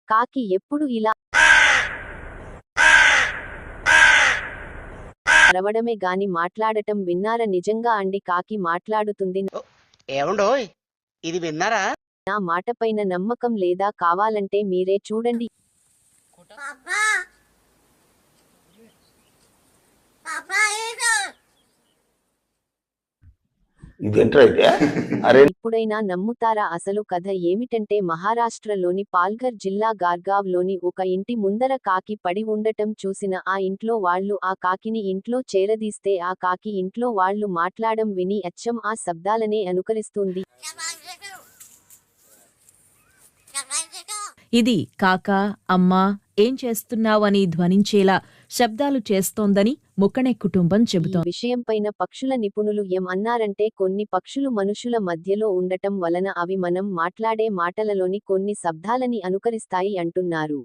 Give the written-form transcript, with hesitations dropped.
కాకి ఎప్పుడు ఇలా అరవడమే గాని మాట్లాడటం విన్నారా? నిజంగా అండి, కాకి మాట్లాడుతుంది. ఏమండోయ్, ఇది విన్నారా? నా మాటపైన నమ్మకం లేదా? కావాలంటే మీరే చూడండి. ఇప్పుడైనా నమ్ముతారా? అసలు కథ ఏమిటంటే, మహారాష్ట్రలోని పాల్ఘర్ జిల్లా గార్గావ్ లోని ఒక ఇంటి ముందర కాకి పడి ఉండటం చూసిన ఆ ఇంట్లో వాళ్ళు ఆ కాకిని ఇంట్లో చేరదీస్తే ఆ కాకి ఇంట్లో వాళ్ళు మాట్లాడం విని అచ్చం ఆ శబ్దాలనే అనుకరిస్తుంది. ఇది కాకా, అమ్మా, ఏం చేస్తున్నావని ధ్వనించేలా శబ్దాలు చేస్తోందని ముక్కణె కుటుంబం ఈ చెబుతోంది. విషయంపైన పక్షుల నిపుణులు ఏం అన్నారంటే, కొన్ని పక్షులు మనుషుల మధ్యలో ఉండటం వలన అవి మనం మాట్లాడే మాటలలోని కొన్ని శబ్దాలని అనుకరిస్తాయి అంటున్నారు.